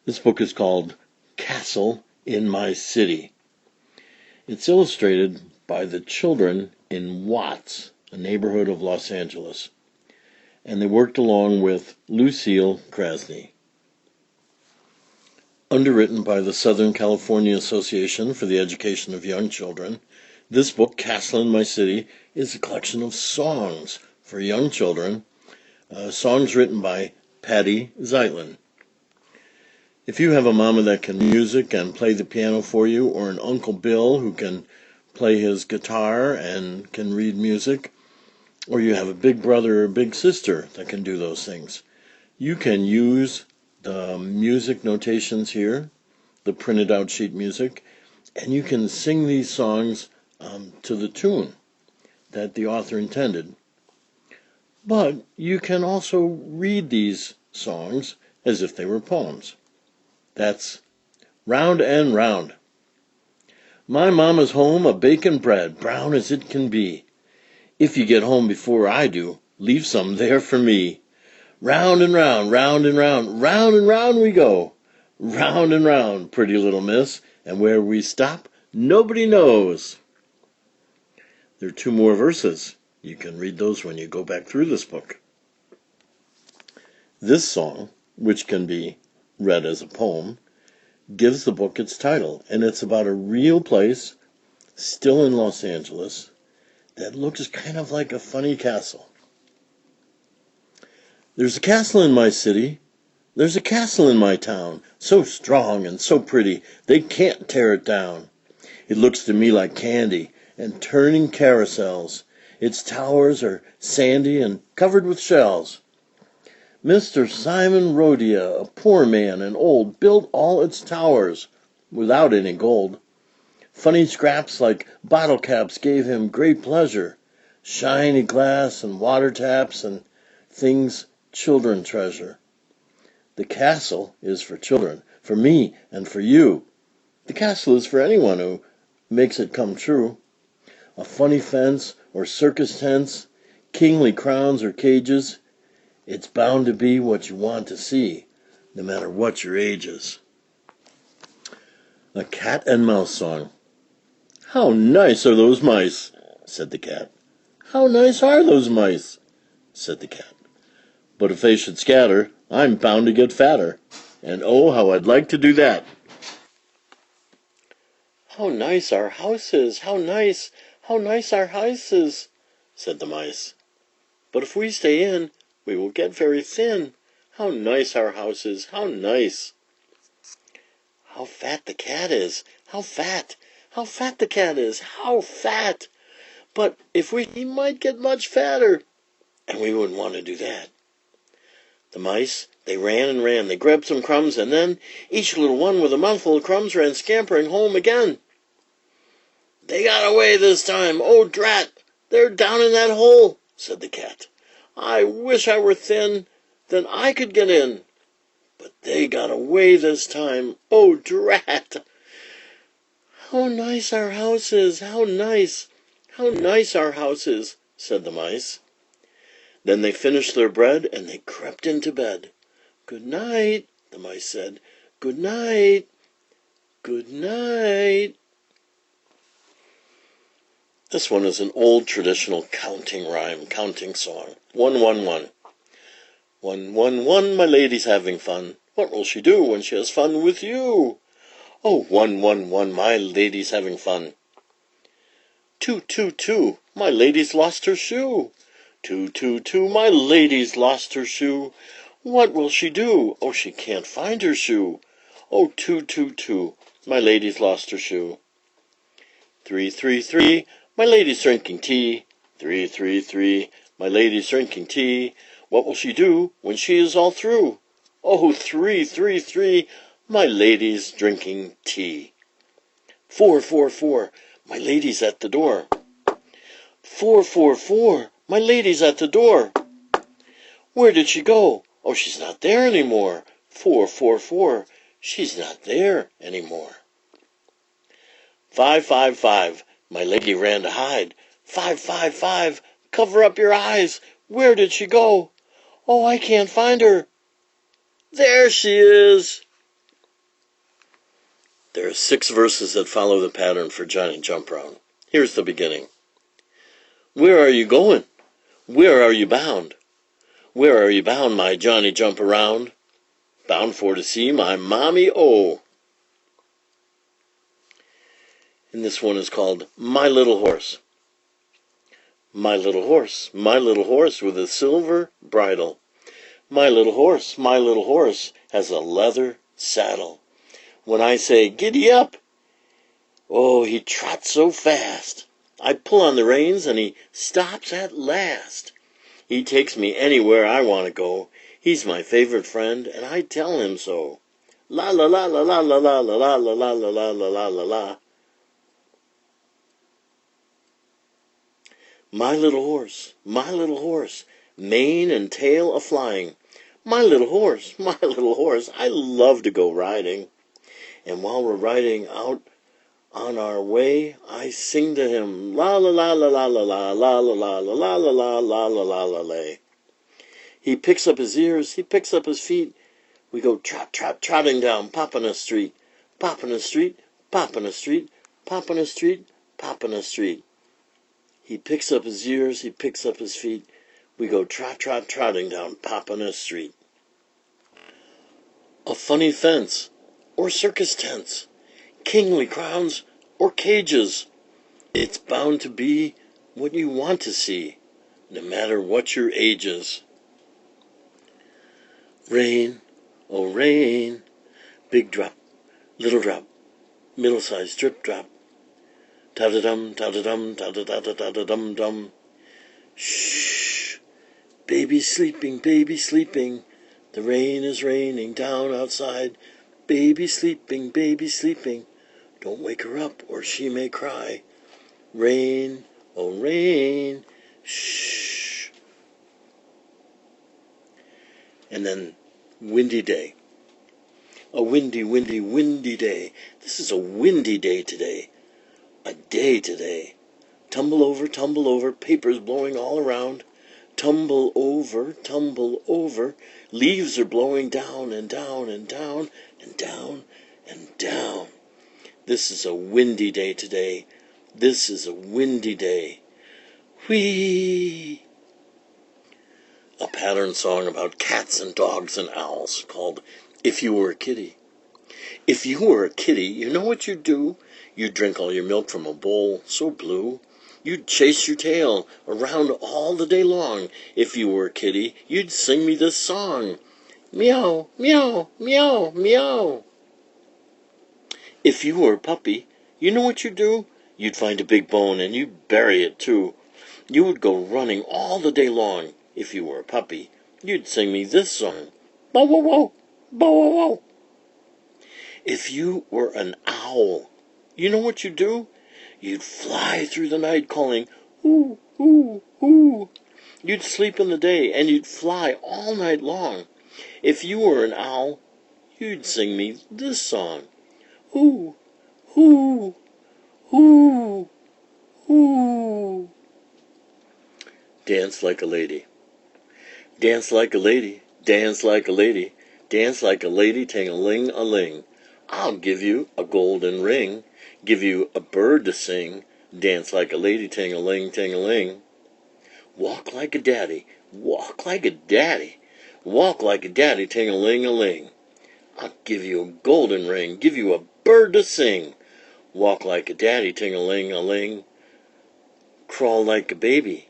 This book is called Castle in My City. It's illustrated by the children in Watts, a neighborhood of Los Angeles, and they worked along with Lucille Krasne. Underwritten by the Southern California Association for the Education of Young Children, this book, Castle in My City, is a collection of songs for young children, songs written by Patty Zeitlin. If you have a mama that can music and play the piano for you, or an Uncle Bill who can play his guitar and can read music, or you have a big brother or big sister that can do those things, you can use the music notations here, the printed out sheet music, and you can sing these songs to the tune that the author intended. But you can also read these songs as if they were poems. That's Round and Round. My mama's home a baking bread, brown as it can be. If you get home before I do, leave some there for me. Round and round, round and round, round and round we go. Round and round, pretty little miss, and where we stop, nobody knows. There are 2 more verses. You can read those when you go back through this book. This song, which can be read as a poem, gives the book its title, and it's about a real place, still in Los Angeles, that looks kind of like a funny castle. There's a castle in my city, there's a castle in my town, so strong and so pretty, they can't tear it down. It looks to me like candy and turning carousels. Its towers are sandy and covered with shells. Mr. Simon Rodia, a poor man and old, built all its towers without any gold. Funny scraps like bottle caps gave him great pleasure, shiny glass and water taps and things children treasure. The castle is for children, for me and for you. The castle is for anyone who makes it come true. A funny fence or circus tents, kingly crowns or cages, it's bound to be what you want to see, no matter what your age is. A cat and mouse song. How nice are those mice, said the cat. How nice are those mice, said the cat. But if they should scatter, I'm bound to get fatter, and oh, how I'd like to do that. How nice our house is, how nice our house is, said the mice. But if we stay in, we will get very thin. How nice our house is, how nice. How fat the cat is, how fat the cat is, how fat. But if he might get much fatter, and we wouldn't want to do that. The mice, they ran and ran, they grabbed some crumbs, and then each little one with a mouthful of crumbs ran scampering home again. They got away this time, oh drat, they're down in that hole, said the cat. I wish I were thin, then I could get in. But they got away this time, oh drat. How nice our house is, how nice our house is, said the mice. Then they finished their bread and they crept into bed. Good night, the mice said. Good night, good night. This one is an old traditional counting rhyme, counting song. 1, 1, 1. 1, 1, 1, my lady's having fun. What will she do when she has fun with you? Oh, 1, 1, 1, my lady's having fun. 2, 2, 2, my lady's lost her shoe. 2, 2, 2, my lady's lost her shoe. What will she do? Oh, she can't find her shoe. Oh, 2, 2, 2, my lady's lost her shoe. 3, 3, 3, my lady's drinking tea. 3, 3, 3, my lady's drinking tea. What will she do when she is all through? Oh, 3, 3, 3, my lady's drinking tea. 4, 4, 4, my lady's at the door. 4, 4, 4, my lady's at the door. Where did she go? Oh, she's not there anymore. 4, 4, 4, she's not there anymore. 5, 5, 5, my lady ran to hide. 5, 5, 5, cover up your eyes. Where did she go? Oh, I can't find her. There she is. There are 6 verses that follow the pattern for Johnny Jump Around. Here's the beginning. Where are you going? Where are you bound? Where are you bound, my Johnny Jump Around? Bound for to see my mommy, oh. And this one is called My Little Horse. My little horse with a silver bridle. My little horse has a leather saddle. When I say, giddy up, oh, he trots so fast. I pull on the reins and he stops at last. He takes me anywhere I want to go. He's my favorite friend, and I tell him so. La la la la la la la la la la la la la la la la. My little horse, mane and tail a-flying. My little horse, I love to go riding. And while we're riding out on our way, I sing to him, la la la la la la la la la la la la la la la la la lay. He picks up his ears, he picks up his feet. We go trot trot trotting down Poppin' Street, Poppin' Street, Poppin' Street, Poppin' Street, Poppin' Street. He picks up his ears, he picks up his feet. We go trot trot trotting down Poppin' Street. A funny fence, or circus tents, kingly crowns, or cages. It's bound to be what you want to see, no matter what your age is. Rain, oh rain, big drop, little drop, middle-sized drip drop. Ta-da-dum, ta-da-dum, ta-da-da-da-da-dum-dum. Shh, baby's sleeping, baby's sleeping. The rain is raining down outside. Baby's sleeping, baby's sleeping. Don't wake her up or she may cry. Rain, oh rain, shh. And then windy day. A windy, windy, windy day. This is a windy day today. A day today. Tumble over, papers blowing all around. Tumble over, leaves are blowing down and down and down and down and down. This is a windy day today. This is a windy day. Whee! A pattern song about cats and dogs and owls called If You Were a Kitty. If you were a kitty, you know what you'd do? You'd drink all your milk from a bowl so blue. You'd chase your tail around all the day long. If you were a kitty, you'd sing me this song. Meow, meow, meow, meow. If you were a puppy, you know what you'd do? You'd find a big bone and you'd bury it too. You would go running all the day long. If you were a puppy, you'd sing me this song. Bow wow wow, bow wow wow. If you were an owl, you know what you'd do? You'd fly through the night calling, hoo, hoo, hoo. You'd sleep in the day and you'd fly all night long. If you were an owl, you'd sing me this song. Hoo, hoo, hoo, hoo. Dance like a lady. Dance like a lady, dance like a lady, dance like a lady, ting-a-ling-a-ling. I'll give you a golden ring, give you a bird to sing. Dance like a lady, ting-a-ling, ting-a-ling. Walk like a daddy, walk like a daddy, walk like a daddy, ting-a-ling-a-ling. I'll give you a golden ring, give you a bird to sing. Walk like a daddy, ting-a-ling-a-ling. Crawl like a baby,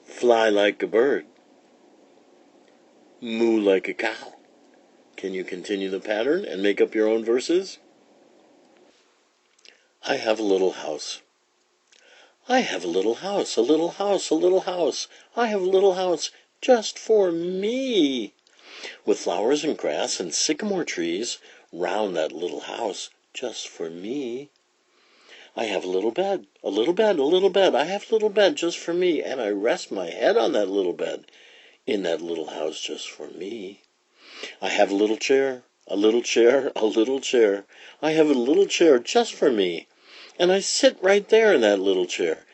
fly like a bird, moo like a cow. Can you continue the pattern and make up your own verses? I have a little house. I have a little house, a little house, a little house. I have a little house just for me. With flowers and grass and sycamore trees round that little house just for me. I have a little bed, a little bed, a little bed. I have a little bed just for me, and I rest my head on that little bed in that little house just for me. I have a little chair, a little chair, a little chair. I have a little chair just for me, and I sit right there in that little chair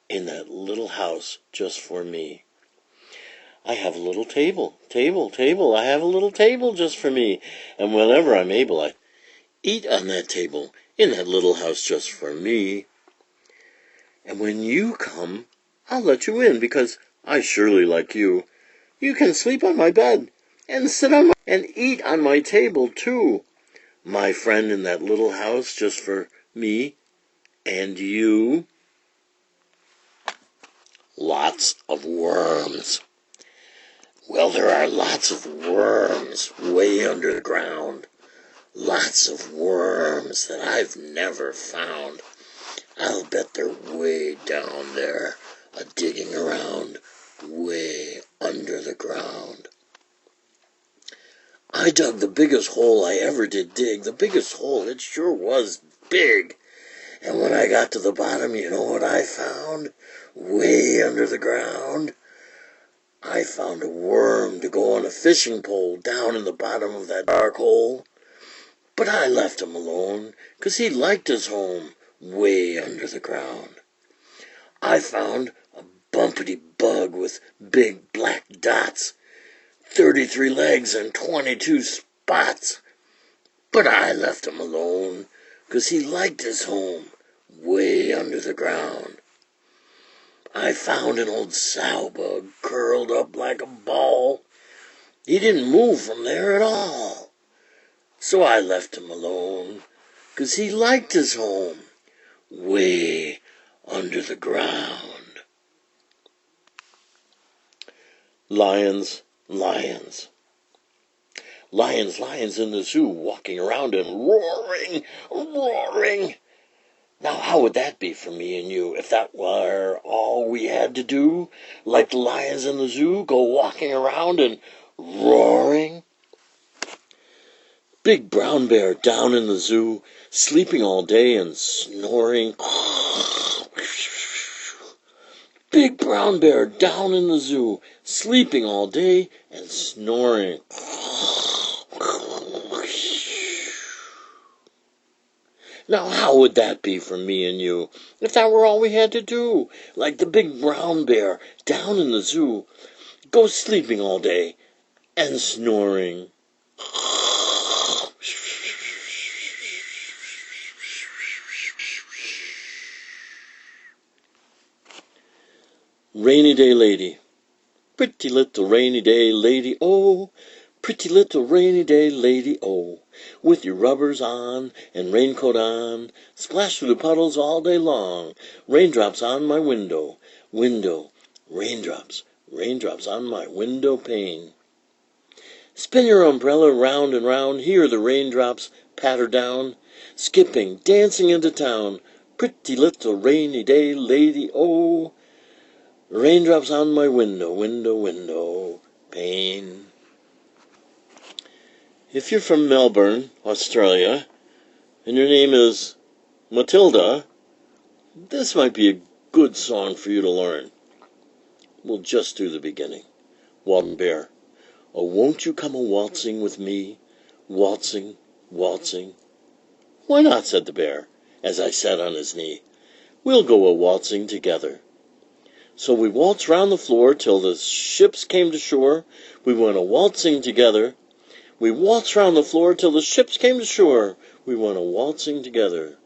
in that little house just for me. I have a little table, table, table. I have a little table just for me, and whenever I'm able, I Eat on that table in that little house just for me. And when you come, I'll let you in because I surely like you. You can sleep on my bed and sit on my and eat on my table too. My friend in that little house just for me and you. Lots of worms. Well, there are lots of worms way under the ground. Lots of worms that I've never found. I'll bet they're way down there, digging around way under the ground. I dug the biggest hole I ever did dig. The biggest hole, it sure was big. And when I got to the bottom, you know what I found? Way under the ground, I found a worm to go on a fishing pole down in the bottom of that dark hole. But I left him alone, 'cause he liked his home way under the ground. I found a bumpety bug with big black dots, 33 legs and 22 spots. But I left him alone, 'cause he liked his home way under the ground. I found an old sow bug curled up like a ball. He didn't move from there at all. So I left him alone, 'cause he liked his home way under the ground. Lions, lions. Lions, lions in the zoo, walking around and roaring, roaring. Now how would that be for me and you, if that were all we had to do? Like the lions in the zoo, go walking around and roaring? Big brown bear down in the zoo, sleeping all day and snoring. Big brown bear down in the zoo, sleeping all day and snoring. Now how would that be for me and you, if that were all we had to do? Like the big brown bear down in the zoo, go sleeping all day and snoring. Rainy day lady. Pretty little rainy day lady, oh, pretty little rainy day lady, oh, with your rubbers on and raincoat on, splash through the puddles all day long, raindrops on my window, window, raindrops, raindrops on my window pane. Spin your umbrella round and round, hear the raindrops patter down, skipping, dancing into town, pretty little rainy day lady, oh, raindrops on my window, window, window pane. If you're from Melbourne, Australia, and your name is Matilda, this might be a good song for you to learn. We'll just do the beginning. Walton Bear. Oh, won't you come a-waltzing with me? Waltzing, waltzing. Why not, said the bear, as I sat on his knee. We'll go a-waltzing together. So we waltzed round the floor till the ships came to shore. We went a-waltzing together. We waltzed round the floor till the ships came to shore. We went a-waltzing together.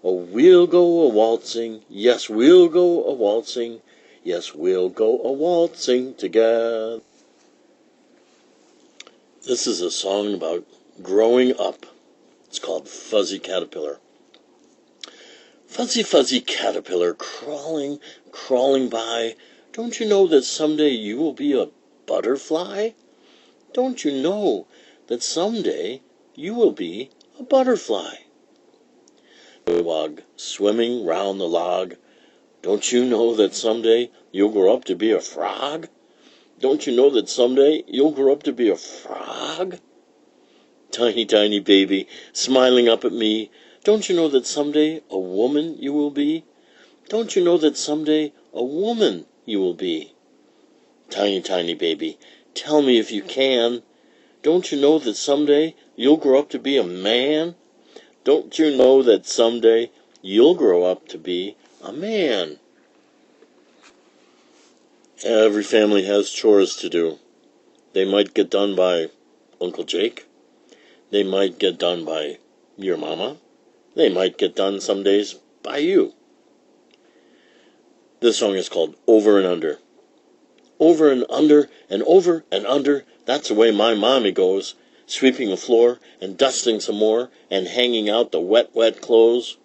Oh, we'll go a-waltzing. Yes, we'll go a-waltzing. Yes, we'll go a-waltzing together. This is a song about growing up. It's called Fuzzy Caterpillar. Fuzzy, fuzzy caterpillar, crawling, crawling by. Don't you know that someday you will be a butterfly? Don't you know that someday you will be a butterfly? Wog, swimming round the log. Don't you know that someday you'll grow up to be a frog? Don't you know that someday you'll grow up to be a frog? Tiny, tiny baby, smiling up at me. Don't you know that someday a woman you will be? Don't you know that someday a woman you will be? Tiny, tiny baby, tell me if you can. Don't you know that someday you'll grow up to be a man? Don't you know that someday you'll grow up to be a man? Every family has chores to do. They might get done by Uncle Jake. They might get done by your mama. They might get done some days by you. This song is called Over and Under. Over and under and over and under, that's the way my mommy goes, sweeping the floor and dusting some more and hanging out the wet, wet clothes.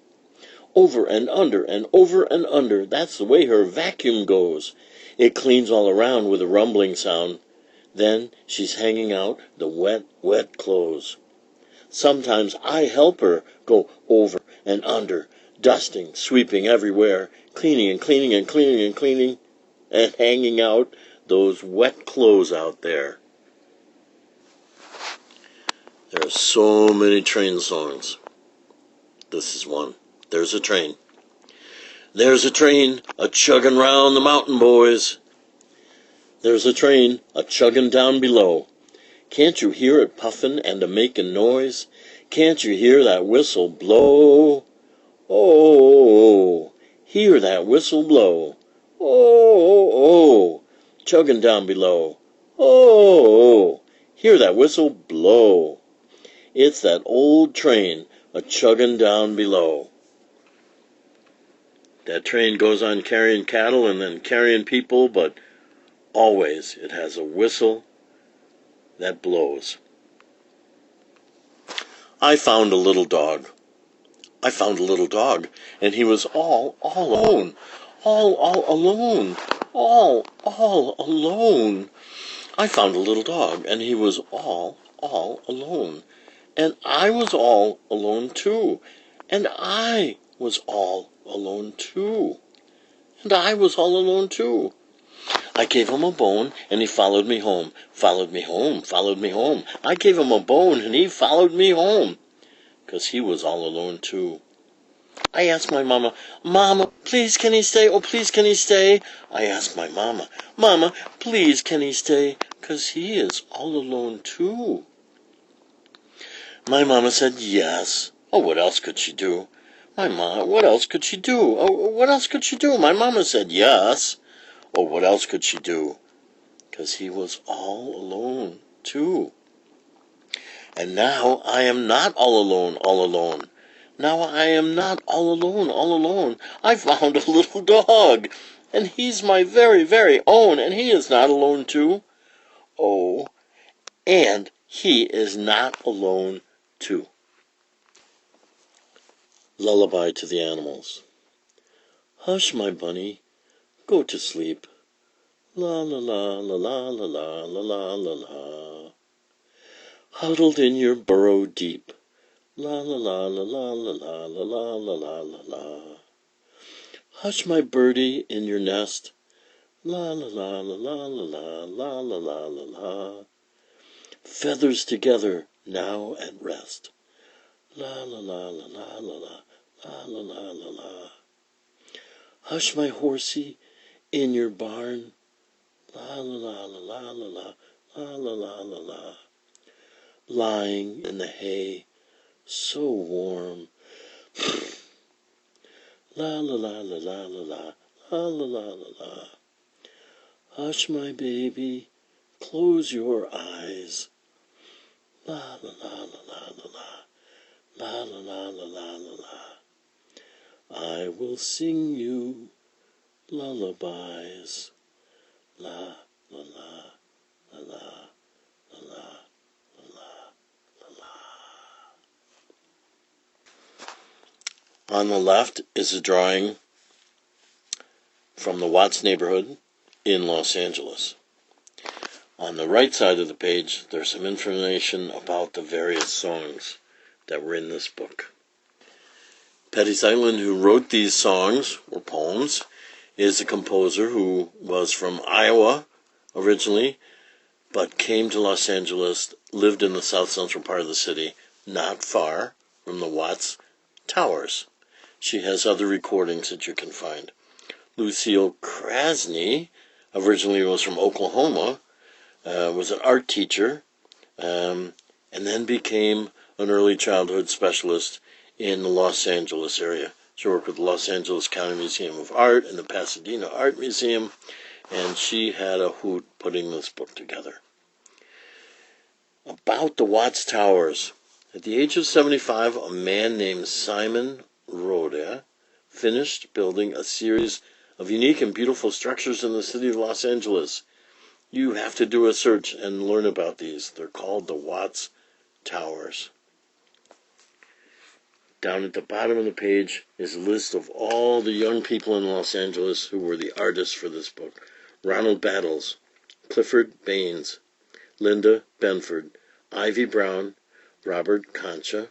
Over and under and over and under, that's the way her vacuum goes. It cleans all around with a rumbling sound. Then she's hanging out the wet, wet clothes. Sometimes I help her go over and under, dusting, sweeping everywhere, cleaning and cleaning and cleaning and cleaning, and hanging out those wet clothes out there. There are so many train songs. This is one. There's a train. There's a train a-chugging round the mountain, boys. There's a train a-chugging down below. Can't you hear it puffin' and a-making noise? Can't you hear that whistle blow? Oh, hear that whistle blow. Oh, chugging down below. Oh, hear that whistle blow. It's that old train a-chugging down below. That train goes on carrying cattle and then carrying people, but always it has a whistle that blows. I found a little dog. I found a little dog, and he was all alone. All alone. All alone. I found a little dog, and he was all alone. And I was all alone too. And I was all alone too. And I was all alone too. I gave him a bone, and he followed me home. Followed me home, followed me home. I gave him a bone, and he followed me home. 'Cause he was all alone too. I asked my mama, Mama, please can he stay? Oh, please can he stay? I asked my mama, Mama, please can he stay? 'Cause he is all alone too. My mama said yes. Oh, what else could she do? My mama, what else could she do? Oh, what else could she do? My mama said yes. Oh, what else could she do? 'Cause he was all alone too. And now I am not all alone, all alone. Now I am not all alone, all alone. I found a little dog, and he's my very, very own, and he is not alone too. Oh, and he is not alone too. Lullaby to the Animals. Hush, my bunny, go to sleep. La la la la la la la la la la la. Huddled in your burrow deep. La la la la la la la la la la la la la. Hush, my birdie, in your nest. La la la la la la la la la la la la. Feathers together now at rest. La la la la la la la la la la la la. Hush, my horsey, in your barn. La la la la la la la la la la la la. Lying in the hay, so warm. La la la la la la la la la la la la. Hush, my baby, close your eyes. La la la la la la la la la la la la la la. I will sing you lullabies. La la la la la la la. On the left is a drawing from the Watts neighborhood in Los Angeles. On the right side of the page, there's some information about the various songs that were in this book. Patty Zeitlin, who wrote these songs, or poems, is a composer who was from Iowa originally, but came to Los Angeles, lived in the south central part of the city, not far from the Watts Towers. She has other recordings that you can find. Lucille Krasne originally was from Oklahoma, was an art teacher, and then became an early childhood specialist in the Los Angeles area. She worked with the Los Angeles County Museum of Art and the Pasadena Art Museum, and she had a hoot putting this book together. About the Watts Towers, At the age of 75, a man named Simon Roda finished building a series of unique and beautiful structures in the city of Los Angeles. You have to do a search and learn about these. They're called the Watts Towers. Down at the bottom of the page is a list of all the young people in Los Angeles who were the artists for this book. Ronald Battles, Clifford Baines, Linda Benford, Ivy Brown, Robert Concha,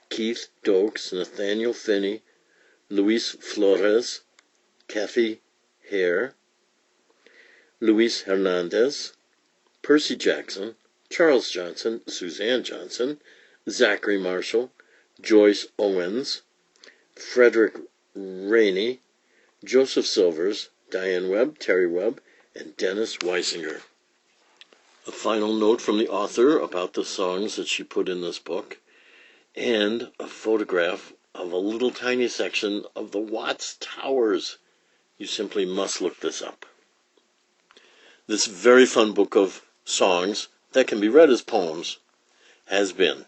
Keith Dokes, Nathaniel Finney, Luis Flores, Kathy Hare, Luis Hernandez, Percy Jackson, Charles Johnson, Suzanne Johnson, Zachary Marshall, Joyce Owens, Frederick Rainey, Joseph Silvers, Diane Webb, Terry Webb, and Dennis Weisinger. A final note from the author about the songs that she put in this book, and a photograph of a little tiny section of the Watts Towers. You simply must look this up. This very fun book of songs that can be read as poems has been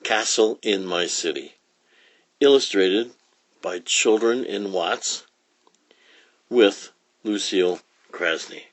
Castle in My City, illustrated by Children in Watts with Lucille Krasne.